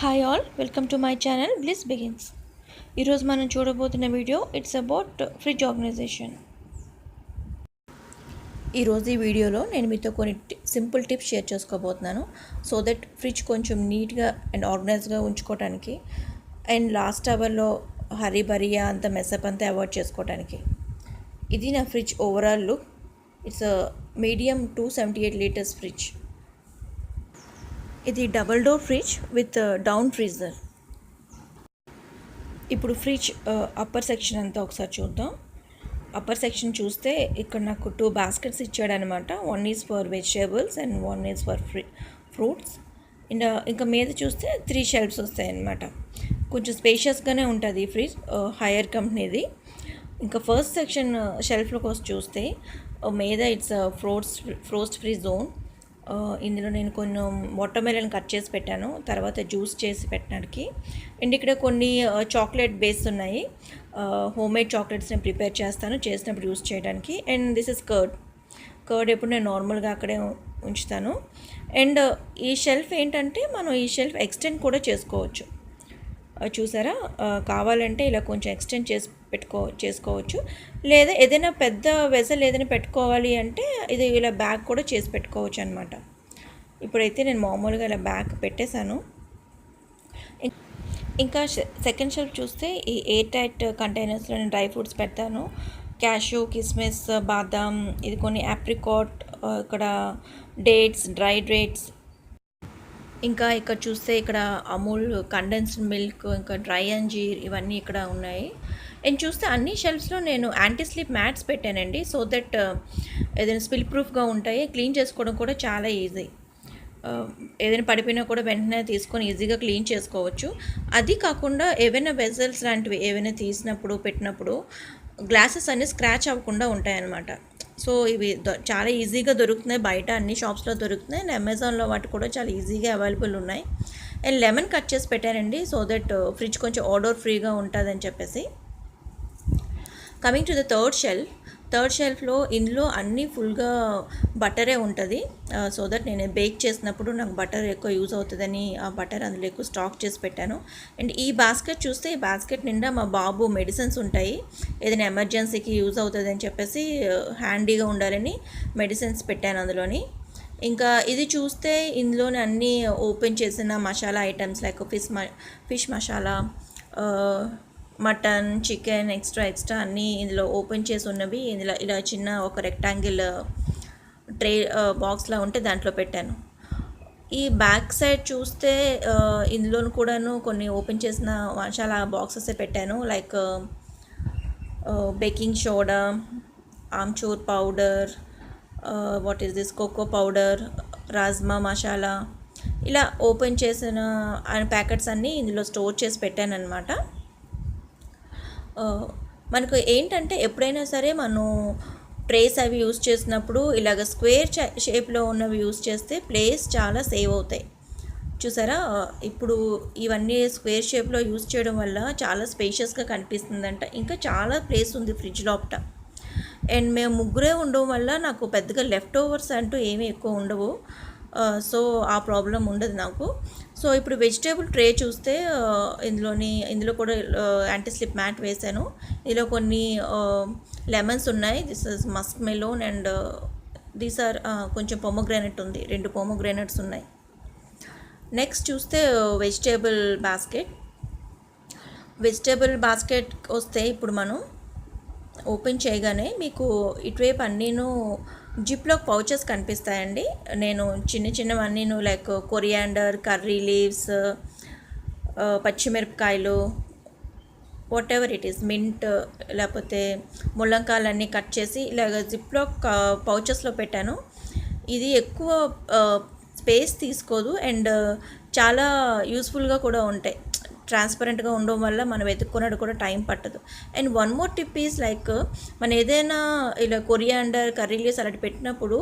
Hi all, welcome to my channel bliss begins. ఈరోజు మనం చూడబోతున్న video it's about fridge organization. ఈరోజు ఈ వీడియోలో నేను మీతో కొన్ని సింపుల్ టిప్స్ షేర్ చేసుకోబోతున్నాను సో దట్ ఫ్రిడ్జ్ కొంచెం నీట్గా అండ్ ఆర్గనైజ్గా ఉంచుకోవడానికి అండ్ లాస్ట్ అవర్లో హరీ బరియా అంత మెస్అప్ అంతా అవాయిడ్ చేసుకోవడానికి. ఇది నా fridge overall look. It's medium 278 litres fridge. ఇది double door fridge with down freezer. ఇప్పుడు ఫ్రిడ్జ్ అప్పర్ సెక్షన్ అంతా ఒకసారి చూద్దాం. అప్పర్ సెక్షన్ చూస్తే ఇక్కడ నాకు 2 బాస్కెట్స్ ఇచ్చాడనమాట. 1 is for vegetables and 1 is for fruits. And ఇంకా మీద చూస్తే 3 షెల్ఫ్స్ వస్తాయి అన్నమాట. కొంచెం స్పేషియస్గానే ఉంటుంది ఈ ఫ్రిడ్జ్, హైయర్ కంపెనీది. ఇంకా ఫస్ట్ సెక్షన్ షెల్ఫ్లోకి వచ్చి చూస్తే మీద ఇట్స్ ఫ్రోస్ట్ ఫ్రీ జోన్. ఇందులో నేను కొన్ని వాటర్ మెలన్ కట్ చేసి పెట్టాను, తర్వాత జ్యూస్ చేసి పెట్టడానికి. అండ్ ఇక్కడ కొన్ని చాక్లెట్ బేస్ ఉన్నాయి. హోమ్ మేడ్ చాక్లెట్స్ నేను ప్రిపేర్ చేసినప్పుడు యూస్ చేయడానికి. అండ్ దిస్ ఇస్ కర్డ్ ఎప్పుడు నేను నార్మల్గా అక్కడే ఉంచుతాను. అండ్ ఈ షెల్ఫ్ ఏంటంటే మనం ఈ షెల్ఫ్ ఎక్స్టెండ్ కూడా చేసుకోవచ్చు. చూసారా, కావాలంటే ఇలా కొంచెం ఎక్స్టెండ్ చేసుకోవచ్చు, లేదా ఏదైనా పెద్ద వెజల్ ఏదైనా పెట్టుకోవాలి అంటే ఇది ఇలా బ్యాగ్ కూడా చేసి పెట్టుకోవచ్చు అనమాట. ఇప్పుడైతే నేను మామూలుగా ఇలా బ్యాగ్ పెట్టేశాను. ఇంకా సెకండ్ షెల్ఫ్ చూస్తే ఈ ఎయిర్ టైట్ కంటైనర్స్లో నేను డ్రై ఫ్రూట్స్ పెడతాను. క్యాషూ, కిస్మిస్, బాదాం, ఇది కొన్ని ఆప్రికాట్, ఇక్కడ డేట్స్, డ్రై డేట్స్. ఇంకా ఇక్కడ చూస్తే ఇక్కడ అమూల్ కండెన్స్డ్ మిల్క్, ఇంకా డ్రై అంజీర్, ఇవన్నీ ఇక్కడ ఉన్నాయి. అండ్ చూస్తే అన్ని షెల్ఫ్స్లో నేను యాంటీ స్లిప్ మ్యాట్స్ పెట్టానండి సో దట్ ఏదైనా స్పిల్ ప్రూఫ్గా ఉంటాయి. క్లీన్ చేసుకోవడం కూడా చాలా ఈజీ. ఏదైనా పడిపోయినా కూడా వెంటనే తీసుకొని ఈజీగా క్లీన్ చేసుకోవచ్చు. అది కాకుండా ఏవైనా వెజల్స్ లాంటివి ఏవైనా తీసినప్పుడు పెట్టినప్పుడు గ్లాసెస్ అన్నీ స్క్రాచ్ అవ్వకుండా ఉంటాయన్నమాట. సో ఇవి చాలా ఈజీగా దొరుకుతున్నాయి, బయట అన్ని షాప్స్లో దొరుకుతున్నాయి. అండ్ అమెజాన్లో వాటి కూడా చాలా ఈజీగా అవైలబుల్ ఉన్నాయి. అండ్ లెమన్ కట్ చేసి పెట్టానండి సో దట్ ఫ్రిడ్జ్ కొంచెం ఆర్డర్ ఫ్రీగా ఉంటుందని చెప్పేసి. కమింగ్ టు ద థర్డ్ షెల్ఫ్లో ఇందులో అన్నీ ఫుల్గా బటరే ఉంటుంది సో దట్ నేను బేక్ చేసినప్పుడు నాకు బటర్ ఎక్కువ యూజ్ అవుతుందని ఆ బటర్ అందులో ఎక్కువ స్టాక్ చేసి పెట్టాను. అండ్ ఈ బాస్కెట్ చూస్తే ఈ బాస్కెట్ నిండా మా బాబు మెడిసిన్స్ ఉంటాయి, ఏదైనా ఎమర్జెన్సీకి యూజ్ అవుతుంది అని చెప్పేసి హ్యాండీగా ఉండాలని మెడిసిన్స్ పెట్టాను అందులోని. ఇంకా ఇది చూస్తే ఇందులోనే అన్నీ ఓపెన్ చేసిన masala items like fish masala, mutton, chicken, extra అన్నీ ఇందులో ఓపెన్ చేసి ఉన్నవి ఇందులో ఇలా చిన్న ఒక రెక్టాంగిల్ ట్రే బాక్స్లా ఉంటే దాంట్లో పెట్టాను. ఈ బ్యాక్ సైడ్ చూస్తే ఇందులో కూడాను కొన్ని ఓపెన్ చేసిన మసాలా బాక్సెస్ పెట్టాను, like baking soda, amchur powder, what is this cocoa powder, rajma masala, ఇలా ఓపెన్ చేసిన ప్యాకెట్స్ అన్నీ ఇందులో స్టోర్ చేసి పెట్టాను అనమాట. మనకు ఏంటంటే ఎప్పుడైనా సరే మనం ట్రేస్ అవి యూస్ చేసినప్పుడు ఇలాగ స్క్వేర్ షేప్లో ఉన్నవి యూస్ చేస్తే ప్లేస్ చాలా సేవ్ అవుతాయి. చూసారా, ఇప్పుడు ఇవన్నీ స్క్వేర్ షేప్లో యూస్ చేయడం వల్ల చాలా స్పేషియస్గా కనిపిస్తుందంట. ఇంకా చాలా ప్లేస్ ఉంది ఫ్రిడ్జ్ లోపట. అండ్ మేము ముగ్గురే ఉండడం వల్ల నాకు పెద్దగా లెఫ్ట్ ఓవర్స్ అంటూ ఏమీ ఎక్కువ ఉండవు, సో ఆ ప్రాబ్లం ఉండదు నాకు. సో ఇప్పుడు వెజిటేబుల్ ట్రే చూస్తే ఇందులో కూడా యాంటీ స్లిప్ మ్యాట్ వేసాను. ఇందులో కొన్ని లెమన్స్ ఉన్నాయి, this is musk melon and these are కొంచెం పొమోగ్రానైట్ ఉంది, 2 పొమోగ్రానైట్స్ ఉన్నాయి. నెక్స్ట్ చూస్తే వెజిటేబుల్ బాస్కెట్ వస్తే ఇప్పుడు మనం ఓపెన్ చేయగానే మీకు ఇటువైపు అన్నీను జిప్లాక్ పౌచెస్ కనిపిస్తాయండి. నేను చిన్నవన్నీను లైక్ కొరియాండర్, కర్రీ లీవ్స్, పచ్చిమిరపకాయలు, whatever it is, mint, లేకపోతే ముల్లంకాయలన్నీ కట్ చేసి ఇలాగ జిప్లాక్ పౌచెస్లో పెట్టాను. ఇది ఎక్కువ స్పేస్ తీసుకోదు అండ్ చాలా యూస్ఫుల్గా కూడా ఉంటాయి. ట్రాన్స్పరెంట్గా ఉండడం వల్ల మనం వెతుక్కున్నట్టు కూడా టైం పట్టదు. And one more tip is like మనం ఏదైనా ఇలా కొరియాండర్, కర్రీ లీవ్స్ అలాంటి పెట్టినప్పుడు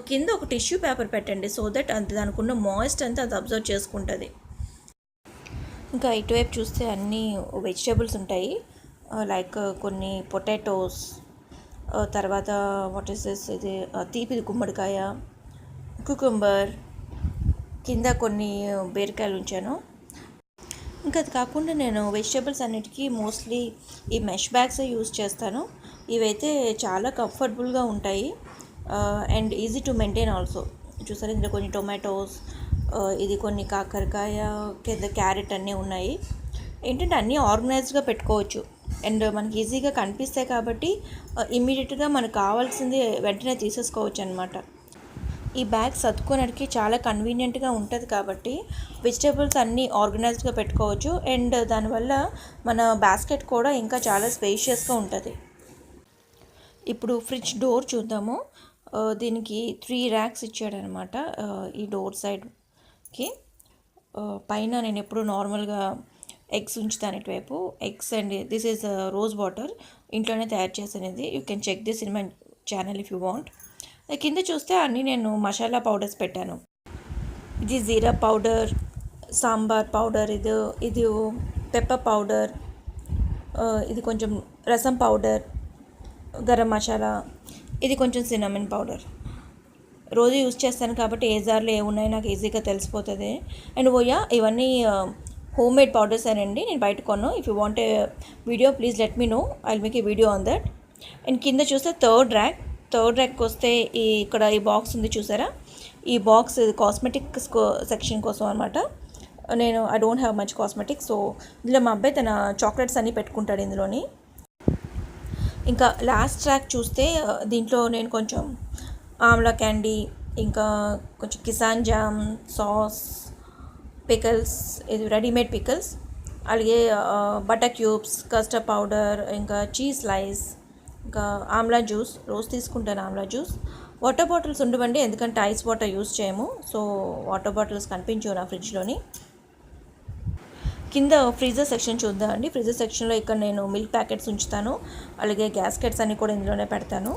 కింద ఒక టిష్యూ పేపర్ పెట్టండి సో దట్ దానికి ఉన్న మాయిస్ట్ అంతా అది అబ్జర్వ్ చేసుకుంటుంది. ఇంకా ఇటువైపు చూస్తే అన్నీ వెజిటేబుల్స్ ఉంటాయి, లైక్ కొన్ని పొటాటోస్, తర్వాత వాట్ ఈస్ దిస్, ఇది తీపిది గుమ్మడికాయ, కుకుంబర్, కింద కొన్ని బీరకాయలు ఉంచాను. ఇంకా అది కాకుండా నేను వెజిటేబుల్స్ అన్నిటికీ మోస్ట్లీ ఈ మెష్ బ్యాగ్సే యూస్ చేస్తాను. ఇవైతే చాలా కంఫర్టబుల్గా ఉంటాయి and easy to maintain also. చూసారా ఇందులో కొన్ని టొమాటోస్, ఇది కొన్ని కాకరకాయ, కింద క్యారెట్ అన్నీ ఉన్నాయి. ఏంటంటే అన్నీ ఆర్గనైజ్డ్గా పెట్టుకోవచ్చు అండ్ మనకి ఈజీగా కనిపిస్తాయి కాబట్టి ఇమ్మీడియట్గా మనకు కావాల్సింది వెంటనే తీసేసుకోవచ్చు అనమాట. ఈ బ్యాగ్ సర్దుకోవడానికి చాలా కన్వీనియంట్గా ఉంటుంది కాబట్టి వెజిటేబుల్స్ అన్నీ ఆర్గనైజ్డ్గా పెట్టుకోవచ్చు అండ్ దానివల్ల మన బాస్కెట్ కూడా ఇంకా చాలా స్పేషియస్గా ఉంటుంది. ఇప్పుడు ఫ్రిడ్జ్ డోర్ చూద్దాము. దీనికి 3 ర్యాక్స్ ఇచ్చాడనమాట ఈ డోర్ సైడ్కి. పైన నేను ఎప్పుడు నార్మల్గా ఎగ్స్ ఉంచుతాను ఇటువైపు. Eggs and this is rose water, ఇంట్లోనే తయారు చేసినది. You can check this in my channel if you want. కింద చూస్తే అన్నీ నేను మసాలా పౌడర్స్ పెట్టాను. ఇది జీరా పౌడర్, సాంబార్ పౌడర్, ఇది పెప్పర్ పౌడర్, ఇది కొంచెం రసం పౌడర్, గరం మసాలా, ఇది కొంచెం సిన్నమన్ పౌడర్. రోజు యూజ్ చేస్తాను కాబట్టి ఏ జార్లో ఏమున్నాయో నాకు ఈజీగా తెలిసిపోతుంది. అండ్ ఇవన్నీ హోమ్ మేడ్ పౌడర్స్ అనండి, నేను బయట కొన్నాను. If you want a video please let me know, I will make a video on that. And కింద చూస్తే థర్డ్ ర్యాక్కి వస్తే ఇక్కడ ఈ బాక్స్ ఉంది చూసారా, ఈ బాక్స్ కాస్మెటిక్స్ సెక్షన్ కోసం అనమాట. నేను I don't have much cosmetics, so ఇందులో మా అబ్బాయి తన చాక్లెట్స్ అన్నీ పెట్టుకుంటాడు ఇందులోని. ఇంకా లాస్ట్ ర్యాక్ చూస్తే దీంట్లో నేను కొంచెం ఆమ్లా క్యాండీ, ఇంకా కొంచెం కిసాన్ జామ్, సాస్, పికల్స్, ఇది రెడీమేడ్ పికల్స్, అలాగే బటర్ క్యూబ్స్, కస్టర్డ్ పౌడర్, ఇంకా చీజ్ స్లైస్, ఇంకా ఆమ్లా జ్యూస్, రోజు తీసుకుంటాను ఆమ్లా జ్యూస్. వాటర్ బాటిల్స్ ఉండవండి ఎందుకంటే ఐస్ వాటర్ యూస్ చేయము, సో వాటర్ బాటిల్స్ కనిపించవు నా ఫ్రిడ్జ్లోని. కింద ఫ్రీజర్ సెక్షన్ చూద్దాం అండి. ఫ్రీజర్ సెక్షన్లో ఇక్కడ నేను మిల్క్ ప్యాకెట్స్ ఉంచుతాను, అలాగే గ్యాస్కెట్స్ అన్నీ కూడా ఇందులోనే పెడతాను.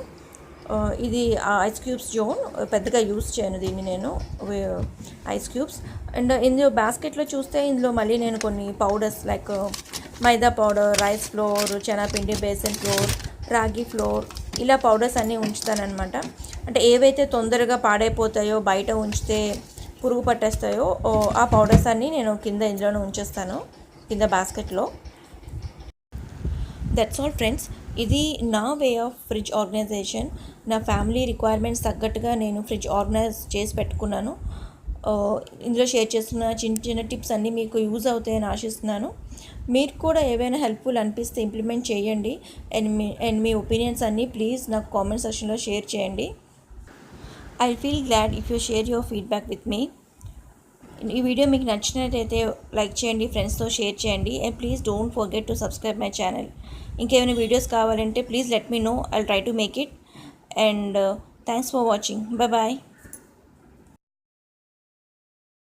ఇది ఐస్ క్యూబ్స్ జోన్, పెద్దగా యూస్ చేయను దీన్ని నేను, ఐస్ క్యూబ్స్. అండ్ ఇందులో బాస్కెట్లో చూస్తే ఇందులో మళ్ళీ నేను కొన్ని పౌడర్స్ లైక్ మైదా పౌడర్, రైస్ ఫ్లోర్, శనగపిండి, బేసన్ ఫ్లోర్, రాగి ఫ్లోర్, ఇలా పౌడర్స్ అన్నీ ఉంచుతానమాట. అంటే ఏవైతే తొందరగా పాడైపోతాయో, బయట ఉంచితే పురుగు పట్టేస్తాయో ఆ పౌడర్స్ అన్నీ నేను కింద ఇందులోనే ఉంచేస్తాను, కింద బాస్కెట్లో. That's all friends. ఇది నా వే ఆఫ్ ఫ్రిడ్జ్ ఆర్గనైజేషన్. నా ఫ్యామిలీ రిక్వైర్మెంట్స్ తగ్గట్టుగా నేను ఫ్రిడ్జ్ ఆర్గనైజ్ చేసి పెట్టుకున్నాను. ఇందులో షేర్ చేస్తున్న చిన్న చిన్న టిప్స్ అన్నీ మీకు యూజ్ అవుతాయని ఆశిస్తున్నాను. మీరు కూడా ఏవైనా హెల్ప్ఫుల్ అనిపిస్తే ఇంప్లిమెంట్ చేయండి అండ్ మీ ఒపీనియన్స్ అన్నీ ప్లీజ్ నాకు కామెంట్ సెక్షన్లో షేర్ చేయండి. I feel glad if you share your feedback with me. ఈ వీడియో మీకు నచ్చినట్టయితే లైక్ చేయండి, ఫ్రెండ్స్తో షేర్ చేయండి and please don't forget to subscribe my channel. ఇంకేమైనా వీడియోస్ కావాలంటే please let me know, I'll try to make it. And thanks for watching. Bye.